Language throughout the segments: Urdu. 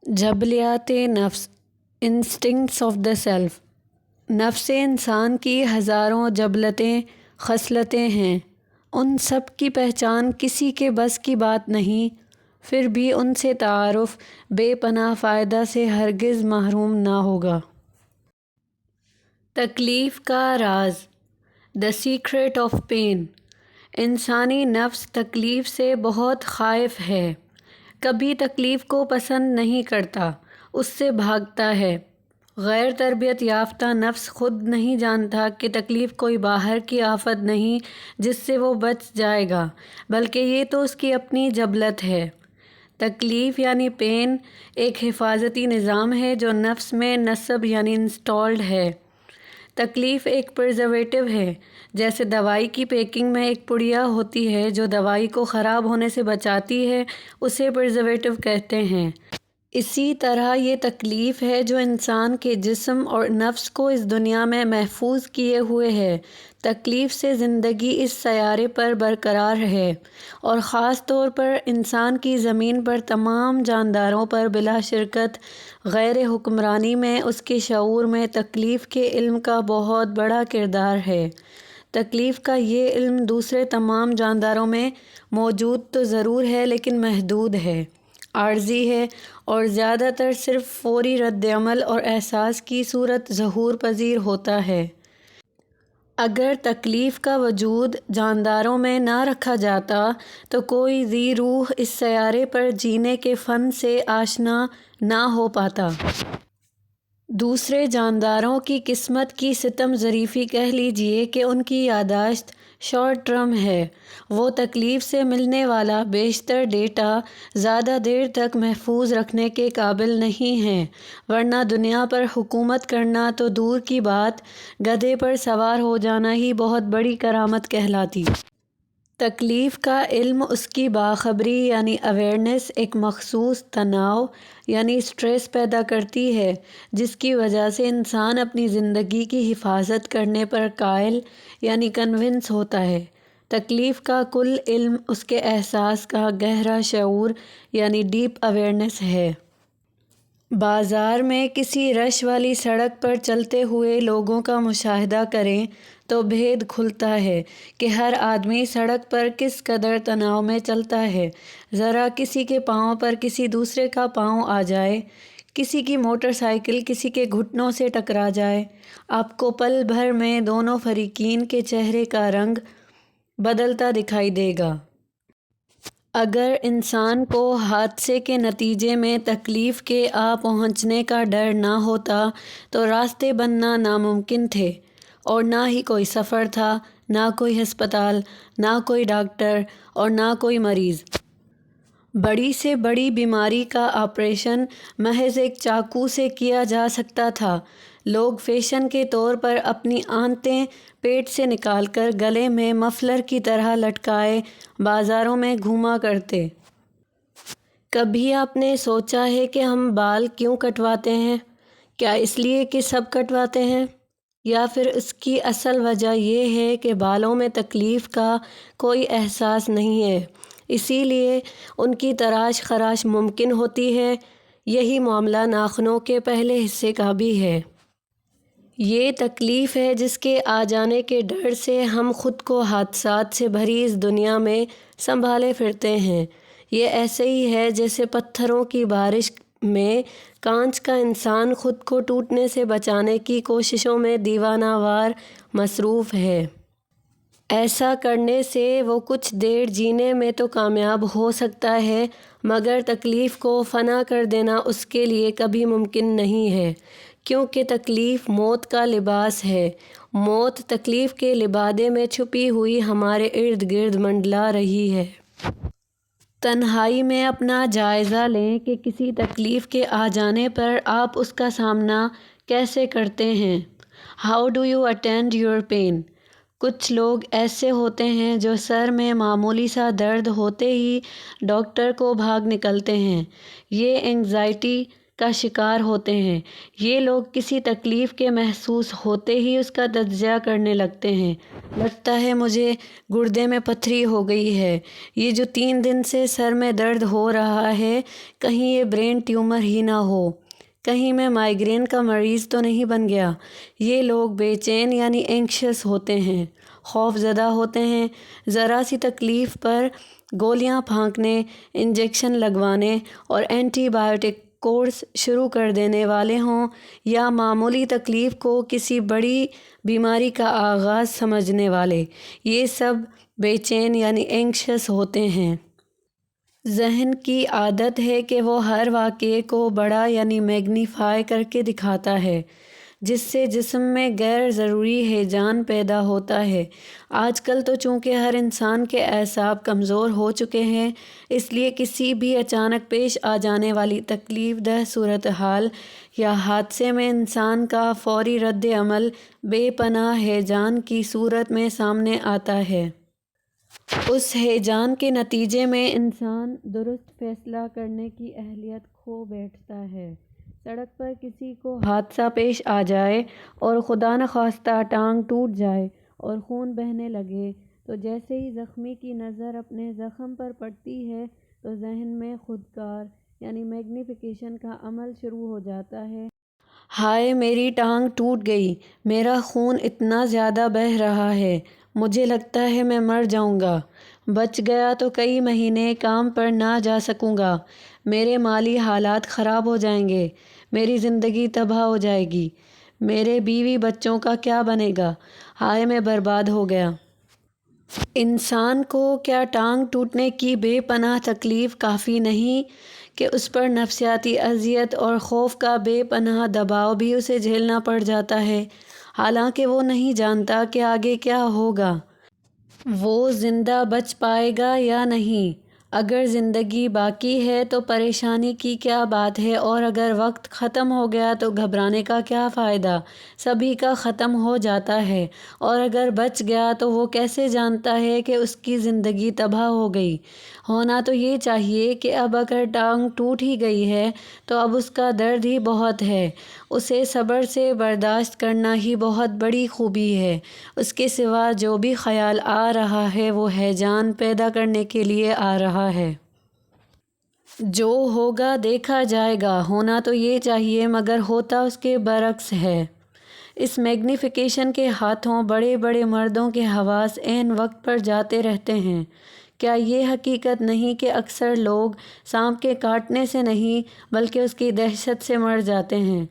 جبلیات نفس، انسٹنکٹس آف دا سیلف۔ نفس انسان کی ہزاروں جبلتیں، خصلتیں ہیں، ان سب کی پہچان کسی کے بس کی بات نہیں، پھر بھی ان سے تعارف بے پناہ فائدہ سے ہرگز محروم نہ ہوگا۔ تکلیف کا راز، دا سیکرٹ آف پین۔ انسانی نفس تکلیف سے بہت خائف ہے، کبھی تکلیف کو پسند نہیں کرتا، اس سے بھاگتا ہے۔ غیر تربیت یافتہ نفس خود نہیں جانتا کہ تکلیف کوئی باہر کی آفت نہیں جس سے وہ بچ جائے گا، بلکہ یہ تو اس کی اپنی جبلت ہے۔ تکلیف یعنی پین ایک حفاظتی نظام ہے جو نفس میں نصب یعنی انسٹالڈ ہے۔ تکلیف ایک پرزرویٹو ہے، جیسے دوائی کی پیکنگ میں ایک پڑیا ہوتی ہے جو دوائی کو خراب ہونے سے بچاتی ہے، اسے پرزرویٹو کہتے ہیں۔ اسی طرح یہ تکلیف ہے جو انسان کے جسم اور نفس کو اس دنیا میں محفوظ کیے ہوئے ہے۔ تکلیف سے زندگی اس سیارے پر برقرار ہے، اور خاص طور پر انسان کی زمین پر تمام جانداروں پر بلا شرکت غیر حکمرانی میں اس کے شعور میں تکلیف کے علم کا بہت بڑا کردار ہے۔ تکلیف کا یہ علم دوسرے تمام جانداروں میں موجود تو ضرور ہے لیکن محدود ہے، عارضی ہے، اور زیادہ تر صرف فوری رد عمل اور احساس کی صورت ظہور پذیر ہوتا ہے۔ اگر تکلیف کا وجود جانداروں میں نہ رکھا جاتا تو کوئی ذی روح اس سیارے پر جینے کے فن سے آشنا نہ ہو پاتا۔ دوسرے جانداروں کی قسمت کی ستم ظریفی کہہ لیجیے کہ ان کی یادداشت شارٹ ٹرم ہے، وہ تکلیف سے ملنے والا بیشتر ڈیٹا زیادہ دیر تک محفوظ رکھنے کے قابل نہیں ہیں، ورنہ دنیا پر حکومت کرنا تو دور کی بات، گدھے پر سوار ہو جانا ہی بہت بڑی کرامت کہلاتی۔ تکلیف کا علم اس کی باخبری یعنی اویئرنیس ایک مخصوص تناؤ یعنی سٹریس پیدا کرتی ہے، جس کی وجہ سے انسان اپنی زندگی کی حفاظت کرنے پر قائل یعنی کنونس ہوتا ہے۔ تکلیف کا کل علم اس کے احساس کا گہرا شعور یعنی ڈیپ اویئرنیس ہے۔ بازار میں کسی رش والی سڑک پر چلتے ہوئے لوگوں کا مشاہدہ کریں تو بھید کھلتا ہے کہ ہر آدمی سڑک پر کس قدر تناؤ میں چلتا ہے۔ ذرا کسی کے پاؤں پر کسی دوسرے کا پاؤں آ جائے، کسی کی موٹر سائیکل کسی کے گھٹنوں سے ٹکرا جائے، آپ کو پل بھر میں دونوں فریقین کے چہرے کا رنگ بدلتا دکھائی دے گا۔ اگر انسان کو حادثے کے نتیجے میں تکلیف کے آ پہنچنے کا ڈر نہ ہوتا تو راستے بننا ناممکن تھے، اور نہ ہی کوئی سفر تھا، نہ کوئی ہسپتال، نہ کوئی ڈاکٹر، اور نہ کوئی مریض۔ بڑی سے بڑی بیماری کا آپریشن محض ایک چاقو سے کیا جا سکتا تھا۔ لوگ فیشن کے طور پر اپنی آنتیں پیٹ سے نکال کر گلے میں مفلر کی طرح لٹکائے بازاروں میں گھوما کرتے۔ کبھی آپ نے سوچا ہے کہ ہم بال کیوں کٹواتے ہیں؟ کیا اس لیے کہ سب کٹواتے ہیں؟ یا پھر اس کی اصل وجہ یہ ہے کہ بالوں میں تکلیف کا کوئی احساس نہیں ہے، اسی لیے ان کی تراش خراش ممکن ہوتی ہے؟ یہی معاملہ ناخنوں کے پہلے حصے کا بھی ہے۔ یہ تکلیف ہے جس کے آ جانے کے ڈر سے ہم خود کو حادثات سے بھری اس دنیا میں سنبھالے پھرتے ہیں۔ یہ ایسے ہی ہے جیسے پتھروں کی بارش میں کانچ کا انسان خود کو ٹوٹنے سے بچانے کی کوششوں میں دیوانہ وار مصروف ہے۔ ایسا کرنے سے وہ کچھ دیر جینے میں تو کامیاب ہو سکتا ہے، مگر تکلیف کو فنا کر دینا اس کے لیے کبھی ممکن نہیں ہے، کیونکہ تکلیف موت کا لباس ہے۔ موت تکلیف کے لبادے میں چھپی ہوئی ہمارے ارد گرد منڈلا رہی ہے۔ تنہائی میں اپنا جائزہ لیں کہ کسی تکلیف کے آ جانے پر آپ اس کا سامنا کیسے کرتے ہیں۔ How do you attend your pain؟ کچھ لوگ ایسے ہوتے ہیں جو سر میں معمولی سا درد ہوتے ہی ڈاکٹر کو بھاگ نکلتے ہیں۔ یہ اینگزائٹی کا شکار ہوتے ہیں۔ یہ لوگ کسی تکلیف کے محسوس ہوتے ہی اس کا تجزیہ کرنے لگتے ہیں۔ لگتا ہے مجھے گردے میں پتھری ہو گئی ہے، یہ جو 3 دن سے سر میں درد ہو رہا ہے کہیں یہ برین ٹیومر ہی نہ ہو، کہیں میں مائیگرین کا مریض تو نہیں بن گیا۔ یہ لوگ بے چین یعنی اینکشس ہوتے ہیں، خوف زدہ ہوتے ہیں۔ ذرا سی تکلیف پر گولیاں پھانکنے، انجیکشن لگوانے اور اینٹی بایوٹک کورس شروع کر دینے والے ہوں، یا معمولی تکلیف کو کسی بڑی بیماری کا آغاز سمجھنے والے، یہ سب بے چین یعنی اینکشس ہوتے ہیں۔ ذہن کی عادت ہے کہ وہ ہر واقعے کو بڑا یعنی میگنیفائی کر کے دکھاتا ہے، جس سے جسم میں غیر ضروری ہیجان پیدا ہوتا ہے۔ آج کل تو چونکہ ہر انسان کے اعصاب کمزور ہو چکے ہیں، اس لیے کسی بھی اچانک پیش آ جانے والی تکلیف دہ صورتحال یا حادثے میں انسان کا فوری رد عمل بے پناہ ہیجان کی صورت میں سامنے آتا ہے۔ اس ہیجان کے نتیجے میں انسان درست فیصلہ کرنے کی اہلیت کھو بیٹھتا ہے۔ سڑک پر کسی کو حادثہ پیش آ جائے اور خدا نخواستہ ٹانگ ٹوٹ جائے اور خون بہنے لگے تو جیسے ہی زخمی کی نظر اپنے زخم پر پڑتی ہے تو ذہن میں خودکار یعنی میگنیفیکیشن کا عمل شروع ہو جاتا ہے۔ ہائے میری ٹانگ ٹوٹ گئی، میرا خون اتنا زیادہ بہہ رہا ہے، مجھے لگتا ہے میں مر جاؤں گا، بچ گیا تو کئی مہینے کام پر نہ جا سکوں گا، میرے مالی حالات خراب ہو جائیں گے، میری زندگی تباہ ہو جائے گی، میرے بیوی بچوں کا کیا بنے گا، ہائے میں برباد ہو گیا۔ انسان کو کیا ٹانگ ٹوٹنے کی بے پناہ تکلیف کافی نہیں کہ اس پر نفسیاتی اذیت اور خوف کا بے پناہ دباؤ بھی اسے جھیلنا پڑ جاتا ہے، حالانکہ وہ نہیں جانتا کہ آگے کیا ہوگا، وہ زندہ بچ پائے گا یا نہیں۔ اگر زندگی باقی ہے تو پریشانی کی کیا بات ہے، اور اگر وقت ختم ہو گیا تو گھبرانے کا کیا فائدہ، سبھی کا ختم ہو جاتا ہے، اور اگر بچ گیا تو وہ کیسے جانتا ہے کہ اس کی زندگی تباہ ہو گئی۔ ہونا تو یہ چاہیے کہ اب اگر ٹانگ ٹوٹ ہی گئی ہے تو اب اس کا درد ہی بہت ہے، اسے صبر سے برداشت کرنا ہی بہت بڑی خوبی ہے، اس کے سوا جو بھی خیال آ رہا ہے وہ ہیجان پیدا کرنے کے لیے آ رہا ہے۔ جو ہوگا دیکھا جائے گا، ہونا تو یہ چاہیے مگر ہوتا اس کے برعکس ہے۔ اس میگنیفیکیشن کے ہاتھوں بڑے بڑے مردوں کے حواس عین وقت پر جاتے رہتے ہیں۔ کیا یہ حقیقت نہیں کہ اکثر لوگ سانپ کے کاٹنے سے نہیں بلکہ اس کی دہشت سے مر جاتے ہیں؟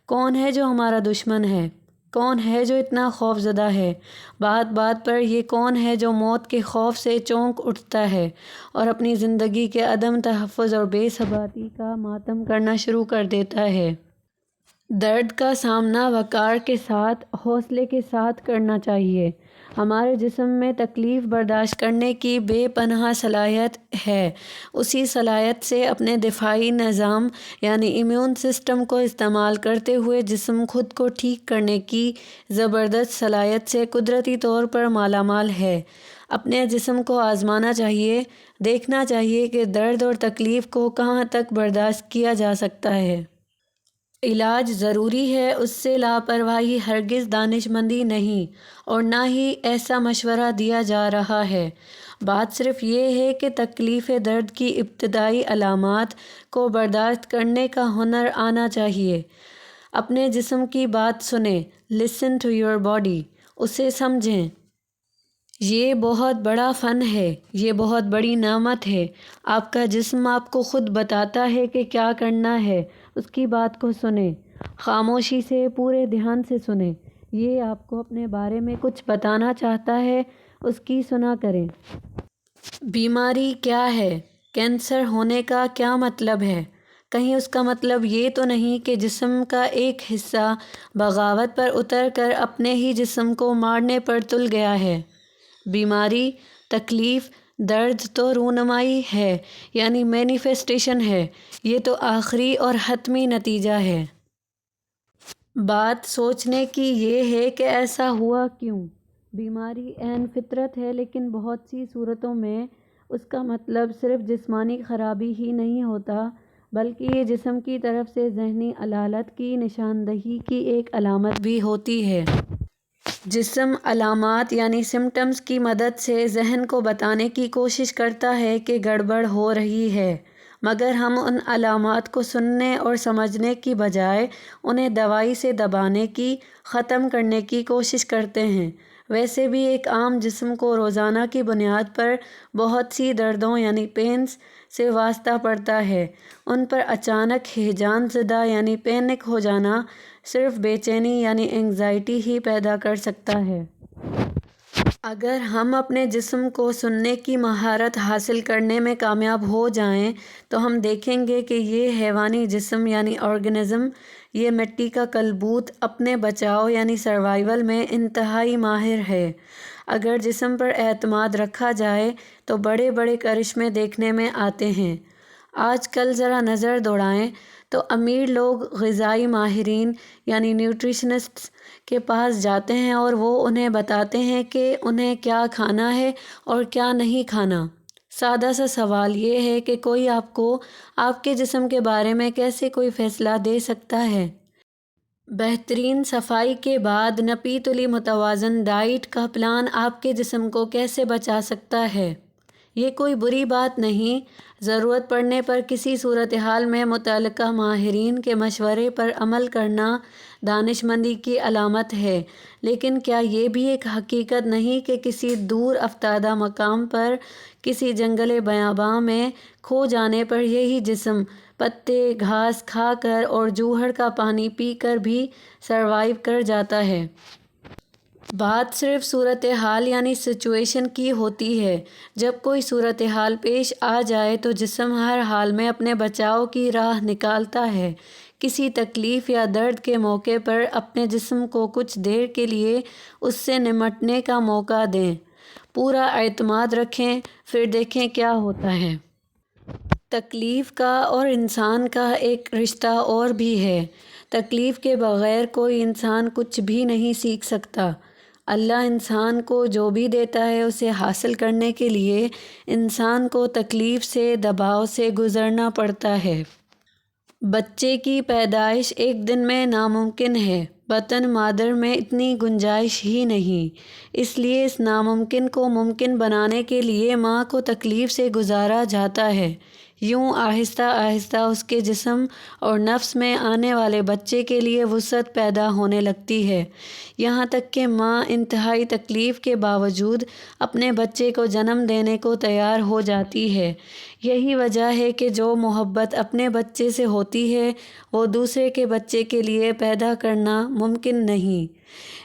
کون ہے جو ہمارا دشمن ہے؟ کون ہے جو اتنا خوف زدہ ہے؟ بات بات پر یہ کون ہے جو موت کے خوف سے چونک اٹھتا ہے اور اپنی زندگی کے عدم تحفظ اور بے ثباتی کا ماتم کرنا شروع کر دیتا ہے؟ درد کا سامنا وقار کے ساتھ، حوصلے کے ساتھ کرنا چاہیے۔ ہمارے جسم میں تکلیف برداشت کرنے کی بے پناہ صلاحیت ہے، اسی صلاحیت سے اپنے دفاعی نظام یعنی امیون سسٹم کو استعمال کرتے ہوئے جسم خود کو ٹھیک کرنے کی زبردست صلاحیت سے قدرتی طور پر مالا مال ہے۔ اپنے جسم کو آزمانا چاہیے، دیکھنا چاہیے کہ درد اور تکلیف کو کہاں تک برداشت کیا جا سکتا ہے۔ علاج ضروری ہے، اس سے لاپرواہی ہرگز دانش مندی نہیں، اور نہ ہی ایسا مشورہ دیا جا رہا ہے۔ بات صرف یہ ہے کہ تکلیف درد کی ابتدائی علامات کو برداشت کرنے کا ہنر آنا چاہیے۔ اپنے جسم کی بات سنیں، لسن ٹو یور باڈی، اسے سمجھیں۔ یہ بہت بڑا فن ہے، یہ بہت بڑی نعمت ہے۔ آپ کا جسم آپ کو خود بتاتا ہے کہ کیا کرنا ہے، اس کی بات کو سنیں، خاموشی سے، پورے دھیان سے سنیں۔ یہ آپ کو اپنے بارے میں کچھ بتانا چاہتا ہے، اس کی سنا کریں۔ بیماری کیا ہے؟ کینسر ہونے کا کیا مطلب ہے؟ کہیں اس کا مطلب یہ تو نہیں کہ جسم کا ایک حصہ بغاوت پر اتر کر اپنے ہی جسم کو مارنے پر تل گیا ہے۔ بیماری، تکلیف، درد تو رونمائی ہے، یعنی مینیفیسٹیشن ہے، یہ تو آخری اور حتمی نتیجہ ہے۔ بات سوچنے کی یہ ہے کہ ایسا ہوا کیوں؟ بیماری عین فطرت ہے، لیکن بہت سی صورتوں میں اس کا مطلب صرف جسمانی خرابی ہی نہیں ہوتا بلکہ یہ جسم کی طرف سے ذہنی علالت کی نشاندہی کی ایک علامت بھی ہوتی ہے۔ جسم علامات یعنی سمٹمز کی مدد سے ذہن کو بتانے کی کوشش کرتا ہے کہ گڑبڑ ہو رہی ہے، مگر ہم ان علامات کو سننے اور سمجھنے کی بجائے انہیں دوائی سے دبانے کی، ختم کرنے کی کوشش کرتے ہیں۔ ویسے بھی ایک عام جسم کو روزانہ کی بنیاد پر بہت سی دردوں یعنی پینز سے واسطہ پڑتا ہے۔ ان پر اچانک ہیجان زدہ یعنی پینک ہو جانا صرف بے چینی یعنی اینگزائٹی ہی پیدا کر سکتا ہے۔ اگر ہم اپنے جسم کو سننے کی مہارت حاصل کرنے میں کامیاب ہو جائیں تو ہم دیکھیں گے کہ یہ حیوانی جسم یعنی آرگنزم، یہ مٹی کا کلبوت اپنے بچاؤ یعنی سروائیول میں انتہائی ماہر ہے۔ اگر جسم پر اعتماد رکھا جائے تو بڑے بڑے کرشمے دیکھنے میں آتے ہیں۔ آج کل ذرا نظر دوڑائیں تو امیر لوگ غذائی ماہرین یعنی نیوٹریشنسٹس کے پاس جاتے ہیں اور وہ انہیں بتاتے ہیں کہ انہیں کیا کھانا ہے اور کیا نہیں کھانا۔ سادہ سا سوال یہ ہے کہ کوئی آپ کو آپ کے جسم کے بارے میں کیسے کوئی فیصلہ دے سکتا ہے؟ بہترین صفائی کے بعد نپی تلی متوازن ڈائٹ کا پلان آپ کے جسم کو کیسے بچا سکتا ہے؟ یہ کوئی بری بات نہیں۔ ضرورت پڑنے پر کسی صورتحال میں متعلقہ ماہرین کے مشورے پر عمل کرنا دانش مندی کی علامت ہے، لیکن کیا یہ بھی ایک حقیقت نہیں کہ کسی دور افتادہ مقام پر کسی جنگل بیاباں میں کھو جانے پر یہی جسم پتے گھاس کھا کر اور جوہر کا پانی پی کر بھی سروائیو کر جاتا ہے؟ بات صرف صورتحال یعنی سچویشن کی ہوتی ہے۔ جب کوئی صورتحال پیش آ جائے تو جسم ہر حال میں اپنے بچاؤ کی راہ نکالتا ہے۔ کسی تکلیف یا درد کے موقع پر اپنے جسم کو کچھ دیر کے لیے اس سے نمٹنے کا موقع دیں، پورا اعتماد رکھیں، پھر دیکھیں کیا ہوتا ہے۔ تکلیف کا اور انسان کا ایک رشتہ اور بھی ہے۔ تکلیف کے بغیر کوئی انسان کچھ بھی نہیں سیکھ سکتا۔ اللہ انسان کو جو بھی دیتا ہے اسے حاصل کرنے کے لیے انسان کو تکلیف سے، دباؤ سے گزرنا پڑتا ہے۔ بچے کی پیدائش ایک دن میں ناممکن ہے، بطن مادر میں اتنی گنجائش ہی نہیں۔ اس لیے اس ناممکن کو ممکن بنانے کے لیے ماں کو تکلیف سے گزارا جاتا ہے۔ یوں آہستہ آہستہ اس کے جسم اور نفس میں آنے والے بچے کے لیے وسعت پیدا ہونے لگتی ہے، یہاں تک کہ ماں انتہائی تکلیف کے باوجود اپنے بچے کو جنم دینے کو تیار ہو جاتی ہے۔ یہی وجہ ہے کہ جو محبت اپنے بچے سے ہوتی ہے وہ دوسرے کے بچے کے لیے پیدا کرنا ممکن نہیں۔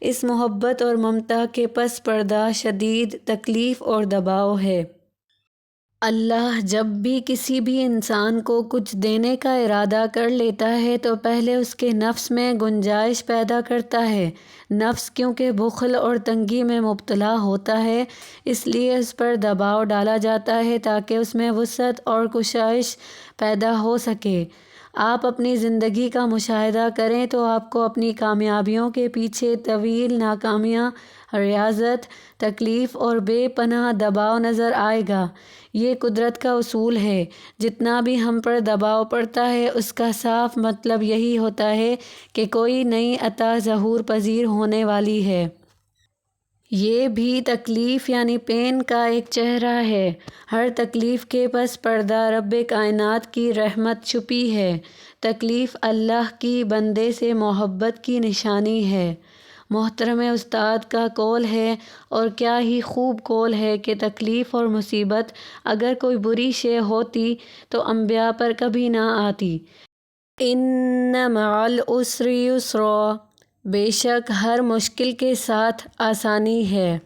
اس محبت اور ممتا کے پس پردہ شدید تکلیف اور دباؤ ہے۔ اللہ جب بھی کسی بھی انسان کو کچھ دینے کا ارادہ کر لیتا ہے تو پہلے اس کے نفس میں گنجائش پیدا کرتا ہے۔ نفس کیونکہ بخل اور تنگی میں مبتلا ہوتا ہے، اس لیے اس پر دباؤ ڈالا جاتا ہے تاکہ اس میں وسعت اور کشائش پیدا ہو سکے۔ آپ اپنی زندگی کا مشاہدہ کریں تو آپ کو اپنی کامیابیوں کے پیچھے طویل ناکامیاں، ریاضت، تکلیف اور بے پناہ دباؤ نظر آئے گا۔ یہ قدرت کا اصول ہے، جتنا بھی ہم پر دباؤ پڑتا ہے اس کا صاف مطلب یہی ہوتا ہے کہ کوئی نئی عطا ظہور پذیر ہونے والی ہے۔ یہ بھی تکلیف یعنی پین کا ایک چہرہ ہے۔ ہر تکلیف کے پس پردہ رب کائنات کی رحمت چھپی ہے۔ تکلیف اللہ کی بندے سے محبت کی نشانی ہے۔ محترم استاد کا قول ہے، اور کیا ہی خوب قول ہے، کہ تکلیف اور مصیبت اگر کوئی بری شے ہوتی تو انبیاء پر کبھی نہ آتی۔ ان مع العسر یسرا، بے شک ہر مشکل کے ساتھ آسانی ہے۔